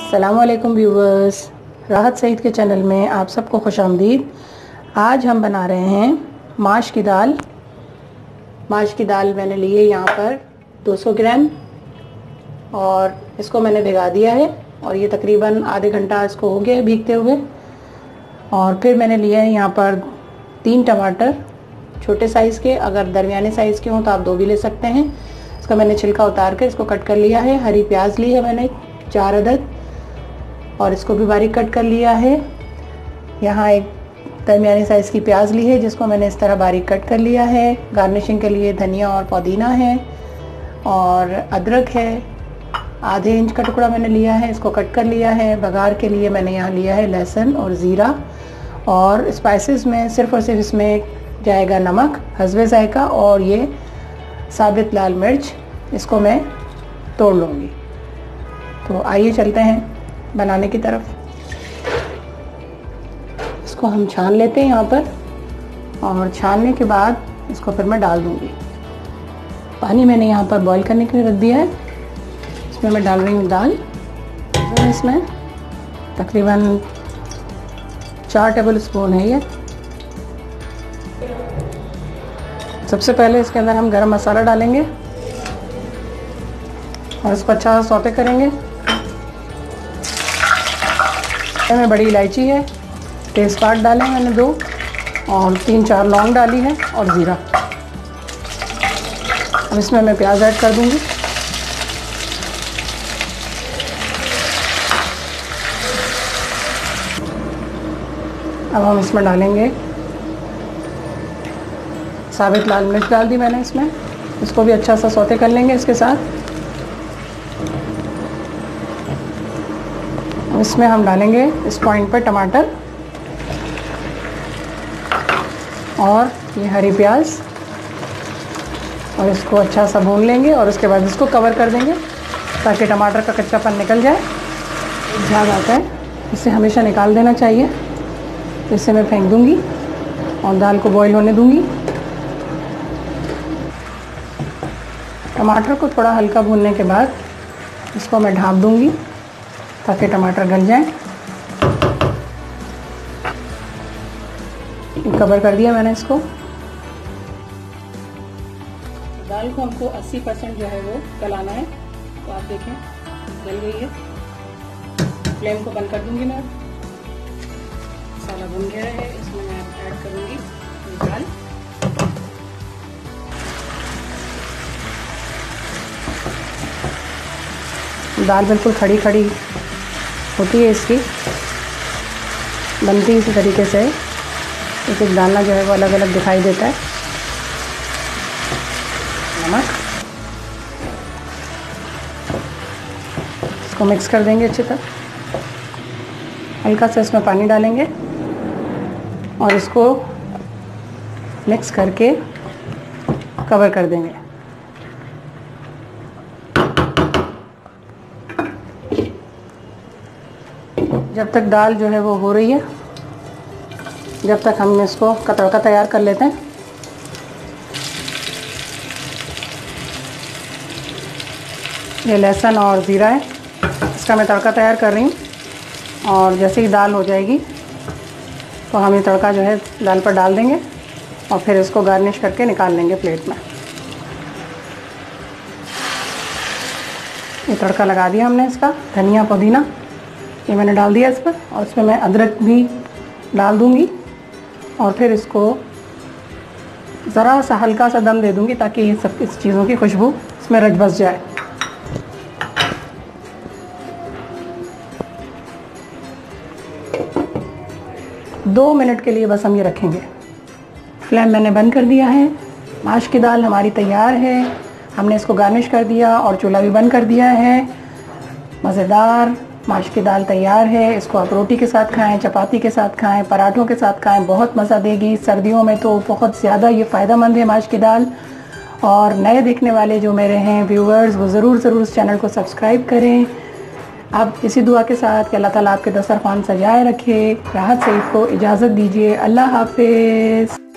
अस्सलामुअलैकुम व्यूवर्स, राहत सईद के चैनल में आप सबको खुशामदीद। आज हम बना रहे हैं माश की दाल। माश की दाल मैंने ली है यहाँ पर 200 ग्राम और इसको मैंने भिगा दिया है और ये तकरीबन आधे घंटा इसको हो गया है भीगते हुए। और फिर मैंने लिया है यहाँ पर 3 टमाटर छोटे साइज़ के, अगर दरमियाने साइज़ के हों तो आप 2 भी ले सकते हैं। इसका मैंने छिलका उतार कर इसको कट कर लिया है। हरी प्याज ली है मैंने 4 अदद और इसको भी बारीक कट कर लिया है। यहाँ एक दरमियानी साइज़ की प्याज ली है जिसको मैंने इस तरह बारीक कट कर लिया है। गार्निशिंग के लिए धनिया और पुदीना है और अदरक है, आधे इंच का टुकड़ा मैंने लिया है, इसको कट कर लिया है। बघार के लिए मैंने यहाँ लिया है लहसुन और ज़ीरा और स्पाइसेस में सिर्फ़ और सिर्फ इसमें जाएगा नमक हस्बे ज़ायका और ये साबित लाल मिर्च, इसको मैं तोड़ लूँगी। तो आइए चलते हैं बनाने की तरफ। इसको हम छान लेते हैं यहाँ पर और छानने के बाद इसको फिर मैं डाल दूँगी। पानी मैंने यहाँ पर बॉईल करने के लिए रख दिया है। इसमें मैं डाल रही हूँ दाल। इसमें तकरीबन 4 टेबल स्पून है ये। सबसे पहले इसके अंदर हम गरम मसाला डालेंगे और इसको अच्छा से सौते करेंगे। में बड़ी इलायची है, तेज़पात डाले मैंने 2 और 3-4 लौंग डाली है और ज़ीरा। अब इसमें मैं प्याज ऐड कर दूंगी। अब हम इसमें डालेंगे साबित लाल मिर्च, डाल दी मैंने इसमें। इसको भी अच्छा सा सौते कर लेंगे इसके साथ। इसमें हम डालेंगे इस पॉइंट पर टमाटर और ये हरी प्याज और इसको अच्छा सा भून लेंगे और उसके बाद इसको कवर कर देंगे ताकि टमाटर का कच्चापन निकल जाए। झाग आता है, इसे हमेशा निकाल देना चाहिए। तो इसे मैं फेंक दूंगी और दाल को बॉईल होने दूंगी। टमाटर को थोड़ा हल्का भूनने के बाद इसको मैं ढाँप दूंगी ताकि टमाटर गल जाए। कवर कर दिया मैंने इसको। दाल को हमको 80% जो है वो गलाना है। तो आप देखें गल गई है। फ्लेम को बंद कर दूंगी मैं। मसाला भुन गया है, इसमें मैं ऐड करूंगी दाल। दाल बिल्कुल खड़ी खड़ी होती है, इसकी बनती इसी तरीके से। एक दाना जो है वो अलग अलग दिखाई देता है। नमक, इसको मिक्स कर देंगे अच्छी तरह। हल्का सा इसमें पानी डालेंगे और इसको मिक्स करके कवर कर देंगे। जब तक दाल जो है वो हो रही है, जब तक हम इसको का तड़का तैयार कर लेते हैं। ये लहसुन और ज़ीरा है, इसका मैं तड़का तैयार कर रही हूँ। और जैसे ही दाल हो जाएगी तो हम ये तड़का जो है दाल पर डाल देंगे और फिर इसको गार्निश करके निकाल लेंगे प्लेट में। ये तड़का लगा दिया हमने इसका। धनिया पुदीना ये मैंने डाल दिया इस पर और इसमें मैं अदरक भी डाल दूंगी और फिर इसको ज़रा सा हल्का सा दम दे दूंगी ताकि ये सब इस चीज़ों की खुशबू इसमें रच बस जाए। दो मिनट के लिए बस हम ये रखेंगे। फ्लेम मैंने बंद कर दिया है। माश की दाल हमारी तैयार है। हमने इसको गार्निश कर दिया और चूल्हा भी बंद कर दिया है। मज़ेदार माश की दाल तैयार है। इसको आप रोटी के साथ खाएं, चपाती के साथ खाएं, पराठों के साथ खाएं, बहुत मज़ा देगी। सर्दियों में तो बहुत ज़्यादा ये फ़ायदेमंद है माश की दाल। और नए देखने वाले जो मेरे हैं व्यूअर्स, वो ज़रूर इस चैनल को सब्सक्राइब करें। आप इसी दुआ के साथ कि अल्लाह ताला आपके दस्तरखान सजाए रखे। राहत सईद को इजाज़त दीजिए। अल्लाह हाफ़िज़।